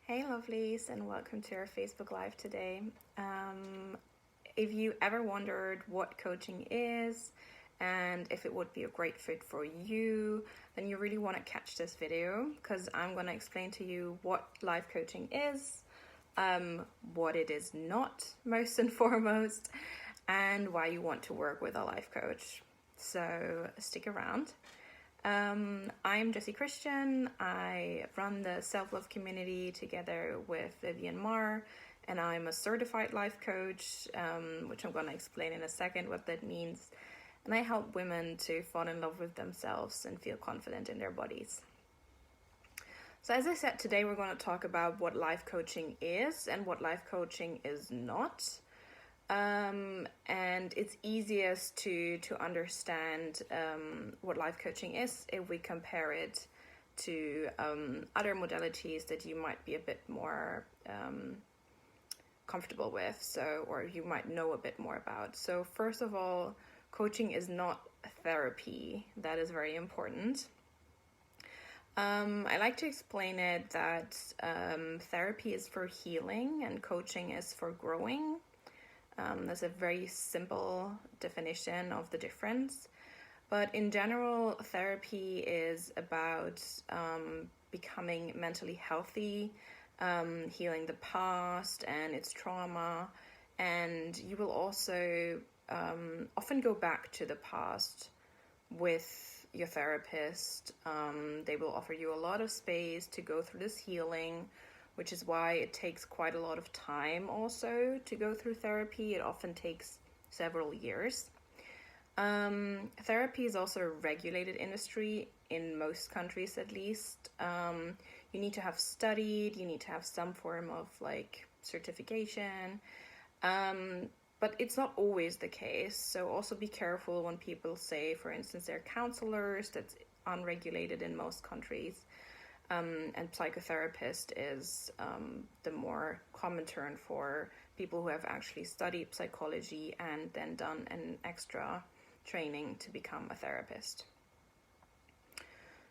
Hey lovelies, and welcome to our Facebook Live today. If you ever wondered what coaching is and if it would be a great fit for you, then you really want to catch this video because I'm going to explain to you what life coaching is, what it is not most and foremost, and why you want to work with a life coach. So stick around. I'm Jessie Christian. I run the self-love community together with Vivian Marr, and I'm a certified life coach, which I'm going to explain in a second what that means. And I help women to fall in love with themselves and feel confident in their bodies. So as I said, today we're going to talk about what life coaching is and what life coaching is not. And it's easiest to understand what life coaching is if we compare it to other modalities that you might be a bit more comfortable with, or you might know a bit more about. So first of all, coaching is not therapy. That is very important. I like to explain it that therapy is for healing and coaching is for growing. There's a very simple definition of the difference. But in general, therapy is about becoming mentally healthy, healing the past and its trauma. And you will also often go back to the past with your therapist. They will offer you a lot of space to go through this healing, which is why it takes quite a lot of time also to go through therapy. It often takes several years. Therapy is also a regulated industry in most countries, at least. You need to have studied, you need to have some form of certification, but it's not always the case. So also be careful when people say, for instance, they're counselors. That's unregulated in most countries. And psychotherapist is the more common term for people who have actually studied psychology and then done an extra training to become a therapist.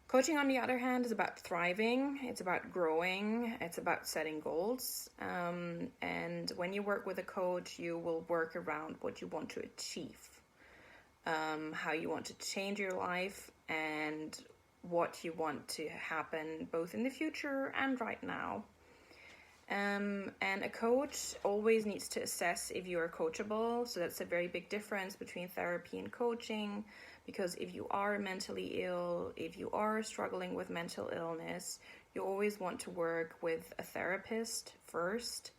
Coaching, on the other hand, is about thriving. It's about growing. It's about setting goals. And when you work with a coach, you will work around what you want to achieve, how you want to change your life, and what you want to happen both in the future and right now. And a coach always needs to assess if you are coachable. So that's a very big difference between therapy and coaching, because if you are mentally ill, if you are struggling with mental illness, you always want to work with a therapist first.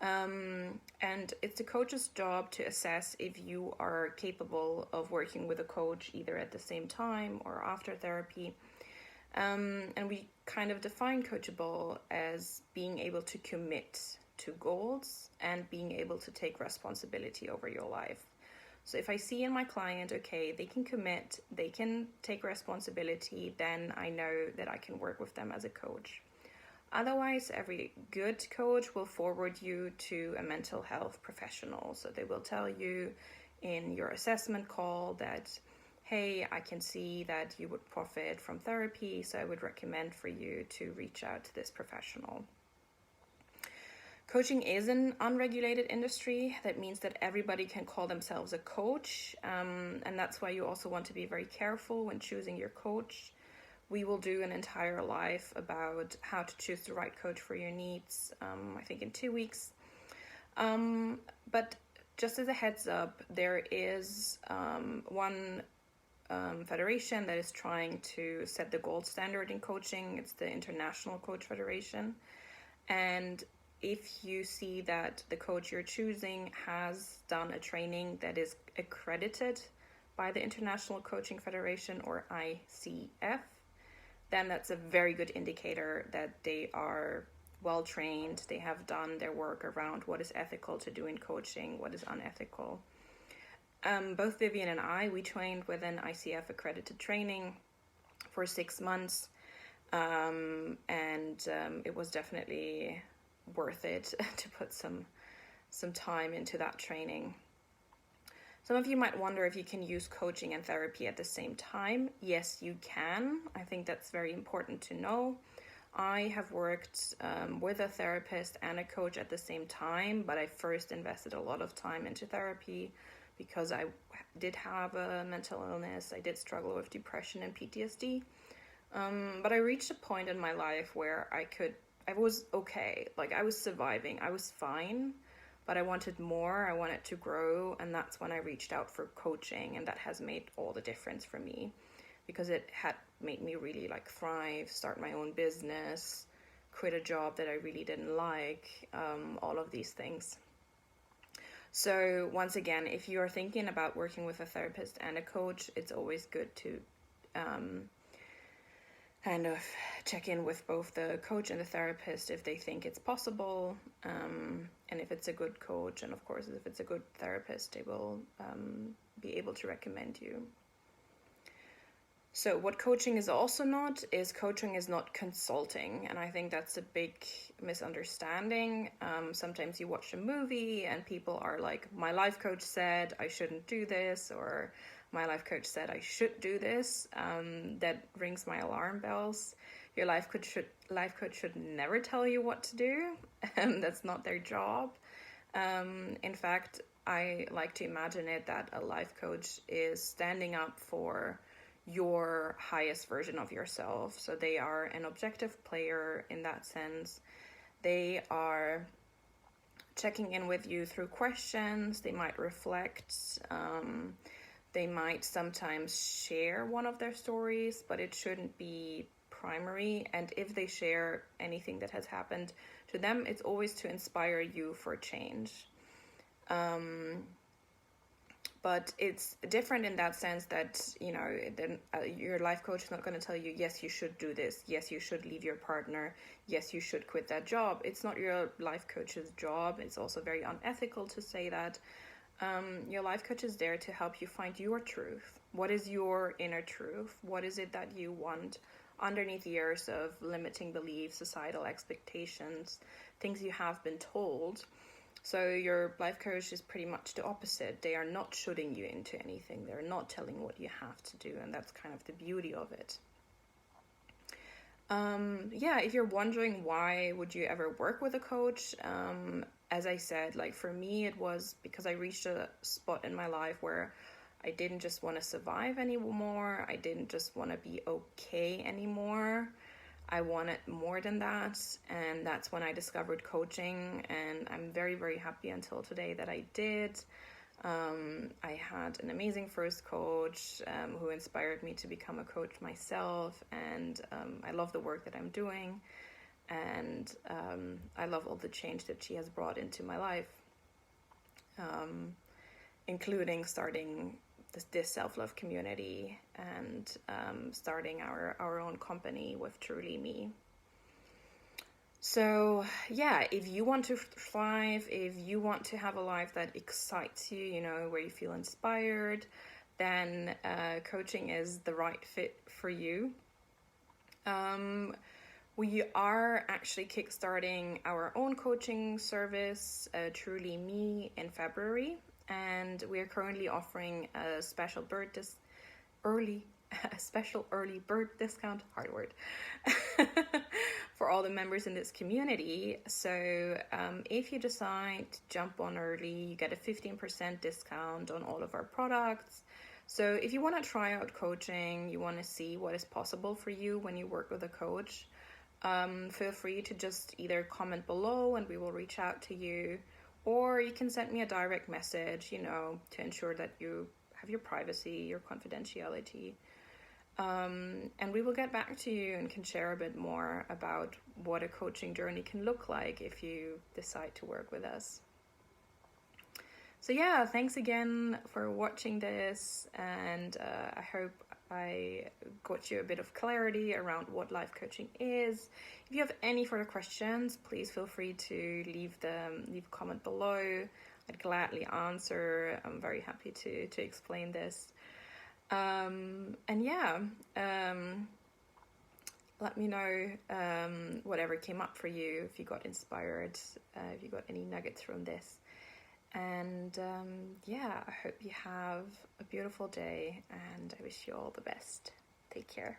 And it's the coach's job to assess if you are capable of working with a coach either at the same time or after therapy. And we kind of define coachable as being able to commit to goals and being able to take responsibility over your life. So if I see in my client, okay, they can commit, they can take responsibility, then I know that I can work with them as a coach. Otherwise, every good coach will forward you to a mental health professional. So they will tell you in your assessment call that, hey, I can see that you would profit from therapy, so I would recommend for you to reach out to this professional. Coaching is an unregulated industry. That means that everybody can call themselves a coach. And that's why you also want to be very careful when choosing your coach. We will do an entire live about how to choose the right coach for your needs, I think in 2 weeks. But just as a heads up, there is one federation that is trying to set the gold standard in coaching. It's the International Coach Federation. And if you see that the coach you're choosing has done a training that is accredited by the International Coaching Federation, or ICF, then that's a very good indicator that they are well trained. They have done their work around what is ethical to do in coaching, what is unethical. Both Vivian and I, we trained with an ICF accredited training for 6 months. And it was definitely worth it to put some time into that training. Some of you might wonder if you can use coaching and therapy at the same time. Yes, you can. I think that's very important to know. I have worked with a therapist and a coach at the same time, but I first invested a lot of time into therapy because I did have a mental illness. I did struggle with depression and PTSD. But I reached a point in my life where I was okay. Like, I was surviving. I was fine, but I wanted more. I wanted to grow. And that's when I reached out for coaching. And that has made all the difference for me, because it had made me really like thrive, start my own business, quit a job that I really didn't like, all of these things. So once again, if you are thinking about working with a therapist and a coach, it's always good to kind of check in with both the coach and the therapist if they think it's possible, and if it's a good coach, and of course if it's a good therapist, they will be able to recommend you. So what coaching is also not is coaching is not consulting, and I think that's a big misunderstanding. Sometimes you watch a movie and people are like, my life coach said I shouldn't do this, or my life coach said I should do this. That rings my alarm bells. Your life coach should never tell you what to do. That's not their job. In fact, I like to imagine it that a life coach is standing up for your highest version of yourself. So they are an objective player in that sense. They are checking in with you through questions. They might reflect. They might sometimes share one of their stories, but it shouldn't be primary. And if they share anything that has happened to them, it's always to inspire you for change. But it's different in that sense that, you know, your life coach is not going to tell you, yes, you should do this. Yes, you should leave your partner. Yes, you should quit that job. It's not your life coach's job. It's also very unethical to say that. Your life coach is there to help you find your truth. What is your inner truth? What is it that you want underneath years of limiting beliefs, societal expectations, things you have been told? So your life coach is pretty much the opposite. They are not shooting you into anything. They're not telling what you have to do, and that's kind of the beauty of it. If you're wondering why would you ever work with a coach, as I said, like for me, it was because I reached a spot in my life where I didn't just want to survive anymore. I didn't just want to be okay anymore. I wanted more than that, and that's when I discovered coaching, and I'm very, very happy until today that I did. I had an amazing first coach who inspired me to become a coach myself, and I love the work that I'm doing, and I love all the change that she has brought into my life, including starting this self-love community and starting our own company with TruleMe. So yeah, if you want to thrive, if you want to have a life that excites you, you know, where you feel inspired, then coaching is the right fit for you. We are actually kickstarting our own coaching service, TruleMe, in February, and we are currently offering a special early bird discount, hard word, for all the members in this community. So if you decide to jump on early, you get a 15% discount on all of our products. So if you want to try out coaching, you want to see what is possible for you when you work with a coach, feel free to just either comment below and we will reach out to you, or you can send me a direct message, you know, to ensure that you have your privacy, your confidentiality. And we will get back to you and can share a bit more about what a coaching journey can look like if you decide to work with us. So yeah, thanks again for watching this, and I hope I got you a bit of clarity around what life coaching is. If you have any further questions, please feel free to leave a comment below. I'd gladly answer. I'm very happy to explain this. Let me know whatever came up for you, if you got inspired, if you got any nuggets from this. And I hope you have a beautiful day, and I wish you all the best. Take care.